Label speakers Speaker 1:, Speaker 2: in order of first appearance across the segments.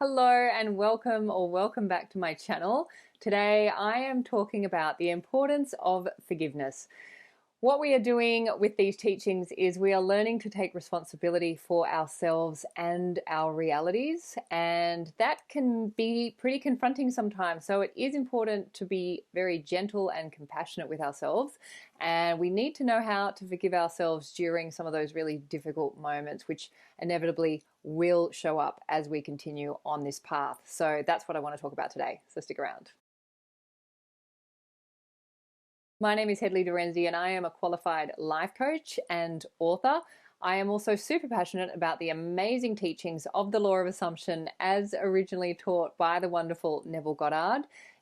Speaker 1: Hello and welcome back to my channel. Today I am talking about the importance of forgiveness. What we are doing with these teachings is we are learning to take responsibility for ourselves and our realities, and that can be pretty confronting sometimes. So it is important to be very gentle and compassionate with ourselves, and we need to know how to forgive ourselves during some of those really difficult moments, which inevitably will show up as we continue on this path. So that's what I want to talk about today. So stick around. My name is Hedley Derenzie and I am a qualified life coach and author. I am also super passionate about the amazing teachings of the Law of Assumption as originally taught by the wonderful Neville.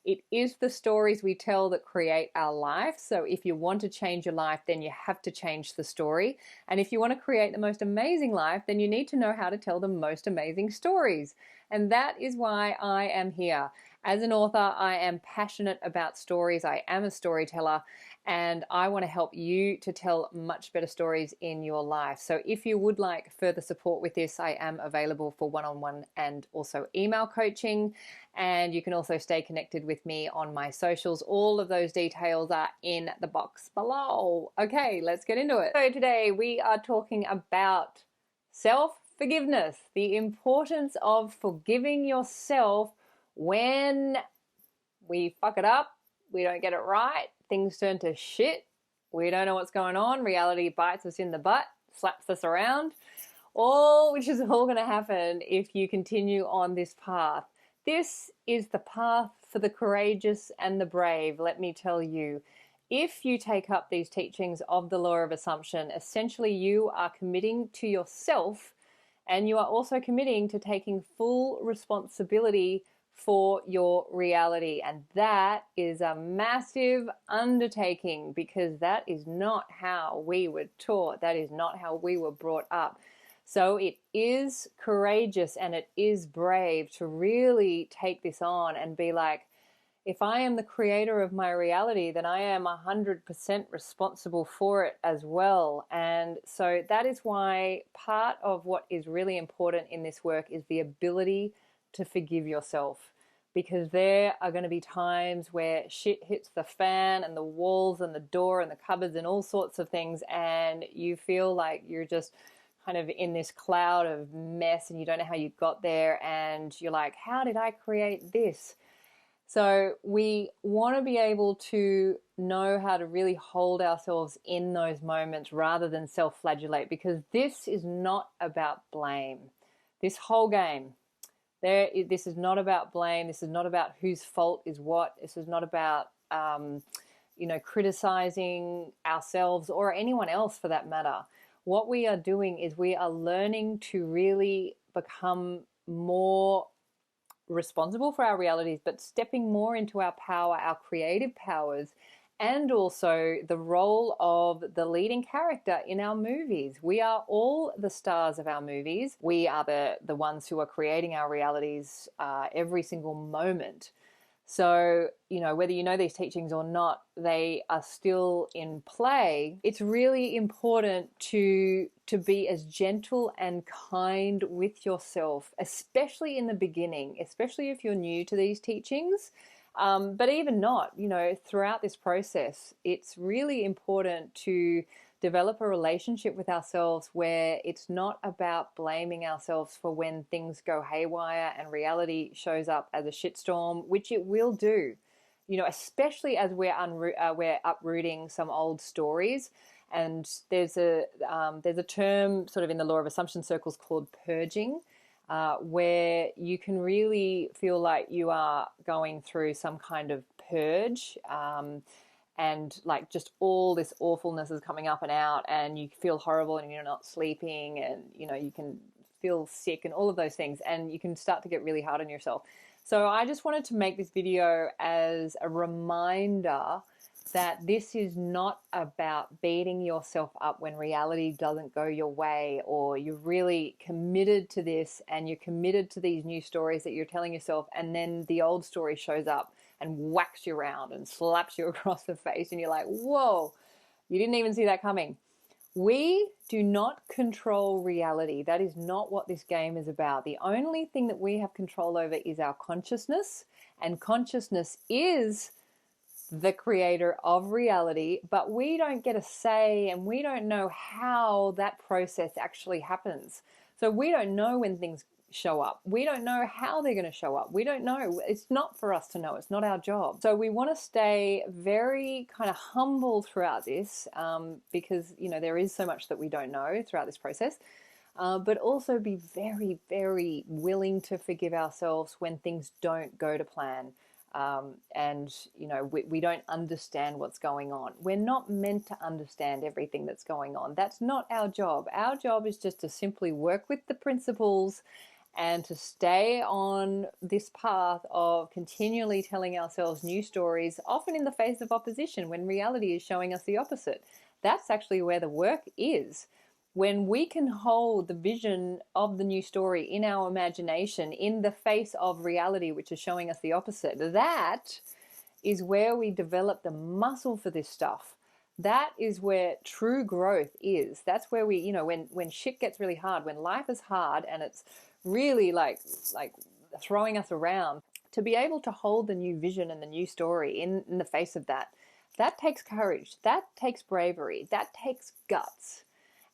Speaker 1: It is the stories we tell that create our life. So if you want to change your life, then you have to change the story. And if you want to create the most amazing life, then you need to know how to tell the most amazing stories. And that is why I am here. As an author, I am passionate about stories. I am a storyteller, and I want to help you to tell much better stories in your life. So if you would like further support with this, I am available for one-on-one and also email coaching. And you can also stay connected with me on my socials. All of those details are in the box below. Okay, let's get into it. So today we are talking about self-forgiveness, the importance of forgiving yourself when we fuck it up, we don't get it right, things turn to shit, we don't know what's going on, reality bites us in the butt, slaps us around, which is all going to happen if you continue on this path. This is the path for the courageous and the brave, let me tell you. If you take up these teachings of the Law of Assumption, essentially you are committing to yourself, and you are also committing to taking full responsibility for your reality. And that is a massive undertaking, because that is not how we were taught. That is not how we were brought up. So it is courageous and it is brave to really take this on and be like, if I am the creator of my reality, then I am 100% responsible for it as well. And so that is why part of what is really important in this work is the ability to forgive yourself, because there are going to be times where shit hits the fan and the walls and the door and the cupboards and all sorts of things, and you feel like you're just kind of in this cloud of mess and you don't know how you got there, and you're like, how did I create this? So we want to be able to know how to really hold ourselves in those moments rather than self-flagellate, because this is not about blame. This whole game, this is not about blame. This is not about whose fault is what. This is not about criticizing ourselves or anyone else for that matter. What we are doing is we are learning to really become more responsible for our realities, but stepping more into our power, our creative powers, and also the role of the leading character in our movies. We are all the stars of our movies. We are the ones who are creating our realities every single moment. So, whether you know these teachings or not, they are still in play. It's really important to be as gentle and kind with yourself, especially in the beginning, especially if you're new to these teachings. But even not, throughout this process, it's really important to develop a relationship with ourselves where it's not about blaming ourselves for when things go haywire and reality shows up as a shitstorm, which it will do, especially as we're uprooting some old stories. And there's a term sort of in the Law of Assumption circles called purging, where you can really feel like you are going through some kind of purge, and like just all this awfulness is coming up and out, and you feel horrible and you're not sleeping, and you can feel sick and all of those things, and you can start to get really hard on yourself. So I just wanted to make this video as a reminder that this is not about beating yourself up when reality doesn't go your way, or you're really committed to this and you're committed to these new stories that you're telling yourself, and then the old story shows up and whacks you around and slaps you across the face and you're like, whoa, you didn't even see that coming. We do not control reality. That is not what this game is about. The only thing that we have control over is our consciousness, and consciousness is the creator of reality, but we don't get a say and we don't know how that process actually happens. So we don't know when things show up. We don't know how they're going to show up. We don't know. It's not for us to know. It's not our job. So we want to stay very kind of humble throughout this, because, you know, there is so much that we don't know throughout this process. But also be very, very willing to forgive ourselves when things don't go to plan. And, you know, we don't understand what's going on. We're not meant to understand everything that's going on. That's not our job. Our job is just to simply work with the principles and to stay on this path of continually telling ourselves new stories, often in the face of opposition, when reality is showing us the opposite. That's actually where the work is. When we can hold the vision of the new story in our imagination in the face of reality, which is showing us the opposite, that is where we develop the muscle for this stuff. That is where true growth is. That's where we, you know, when shit gets really hard, when life is hard and it's really like throwing us around, to be able to hold the new vision and the new story in the face of that, that takes courage, that takes bravery, that takes guts.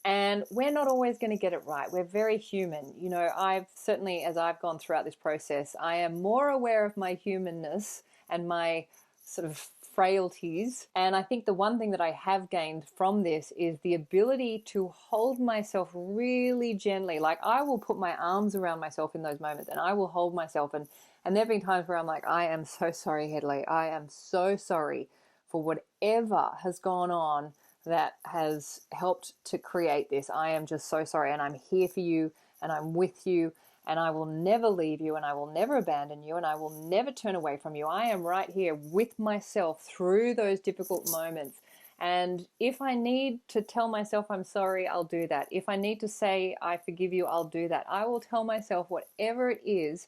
Speaker 1: And we're not always going to get it right. We're very human. You know, I've certainly, as I've gone throughout this process, I am more aware of my humanness and my sort of frailties. And I think the one thing that I have gained from this is the ability to hold myself really gently. Like, I will put my arms around myself in those moments and I will hold myself. And there have been times where I'm like, I am so sorry, Hedley. I am so sorry for whatever has gone on that has helped to create this. I am just so sorry, and I'm here for you, and I'm with you, and I will never leave you, and I will never abandon you, and I will never turn away from you. I am right here with myself through those difficult moments. And if I need to tell myself I'm sorry, I'll do that. If I need to say I forgive you, I'll do that. I will tell myself whatever it is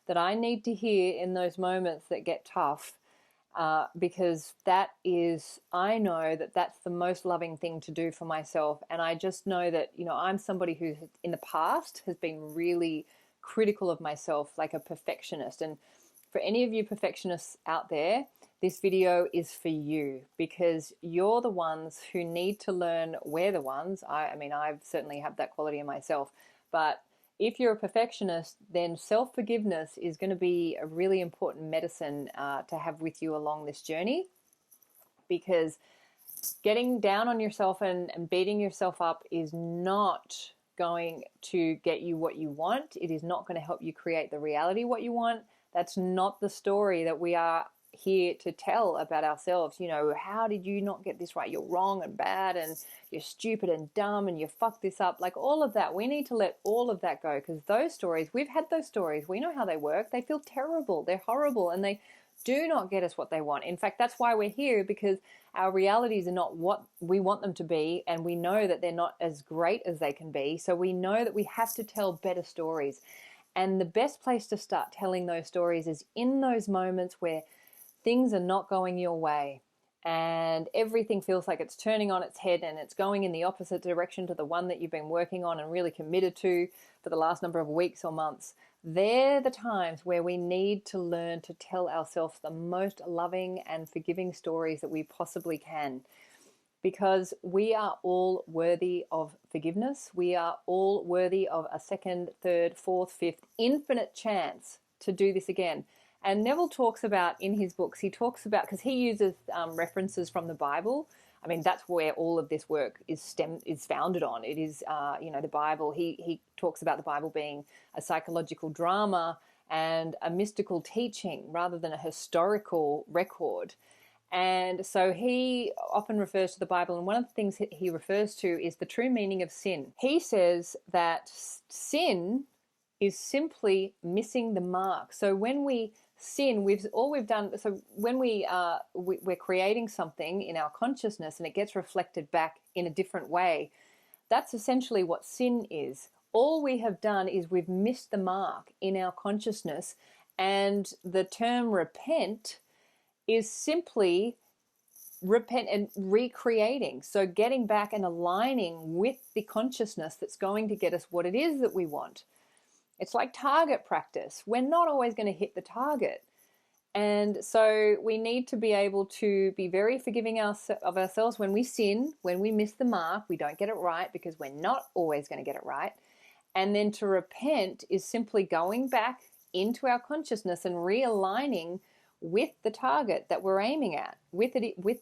Speaker 1: that I need to hear in those moments that get tough. Because that is, I know that that's the most loving thing to do for myself. And I just know that, you know, I'm somebody who in the past has been really critical of myself, like a perfectionist. And for any of you perfectionists out there, this video is for you, because you're the ones who need to learn. We're the ones. I mean, I've certainly have that quality in myself, but if you're a perfectionist, then self-forgiveness is going to be a really important medicine to have with you along this journey, because getting down on yourself and beating yourself up is not going to get you what you want. It is not going to help you create the reality what you want. That's not the story that we are here to tell about ourselves. You know, how did you not get this right? You're wrong and bad and you're stupid and dumb and you fucked this up. Like, all of that, we need to let all of that go, because those stories, we've had those stories. We know how they work. They feel terrible. They're horrible, and they do not get us what they want. In fact, that's why we're here, because our realities are not what we want them to be, and we know that they're not as great as they can be. So we know that we have to tell better stories. And the best place to start telling those stories is in those moments where things are not going your way and everything feels like it's turning on its head and it's going in the opposite direction to the one that you've been working on and really committed to for the last number of weeks or months. They're the times where we need to learn to tell ourselves the most loving and forgiving stories that we possibly can, because we are all worthy of forgiveness. We are all worthy of a second, third, fourth, fifth, infinite chance to do this again. And Neville talks about in his books, he talks about, because he uses references from the Bible. I mean, that's where all of this work is founded on. It is, you know, the Bible. He talks about the Bible being a psychological drama and a mystical teaching rather than a historical record. And so he often refers to the Bible, and one of the things he refers to is the true meaning of sin. He says that sin is simply missing the mark. So when we sin, we've done. So when we're creating something in our consciousness and it gets reflected back in a different way, that's essentially what sin is. All we have done is we've missed the mark in our consciousness, and the term repent is simply repent and recreating. So getting back and aligning with the consciousness that's going to get us what it is that we want. It's like target practice. We're not always going to hit the target. And so we need to be able to be very forgiving of ourselves when we sin, when we miss the mark, we don't get it right, because we're not always going to get it right. And then to repent is simply going back into our consciousness and realigning with the target that we're aiming at, with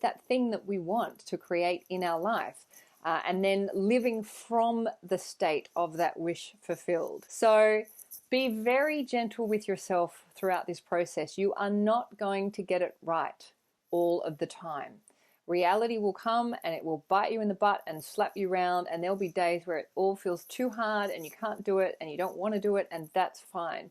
Speaker 1: that thing that we want to create in our life. And then living from the state of that wish fulfilled. So be very gentle with yourself throughout this process. You are not going to get it right all of the time. Reality will come and it will bite you in the butt and slap you around, and there'll be days where it all feels too hard and you can't do it and you don't want to do it, and that's fine.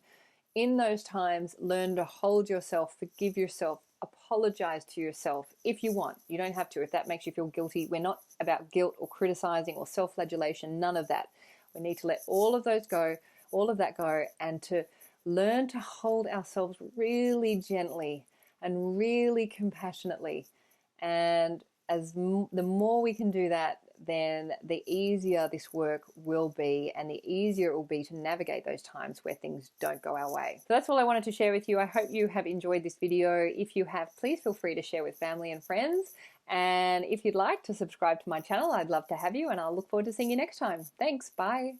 Speaker 1: In those times, learn to hold yourself, forgive yourself, apologize to yourself if you want. You don't have to if that makes you feel guilty. We're not about guilt or criticizing or self-flagellation, none of that. We need to let all of that go, and to learn to hold ourselves really gently and really compassionately. And the more we can do that, then the easier this work will be, and the easier it will be to navigate those times where things don't go our way. So that's all I wanted to share with you. I hope you have enjoyed this video. If you have, please feel free to share with family and friends. And if you'd like to subscribe to my channel, I'd love to have you, and I'll look forward to seeing you next time. Thanks. Bye.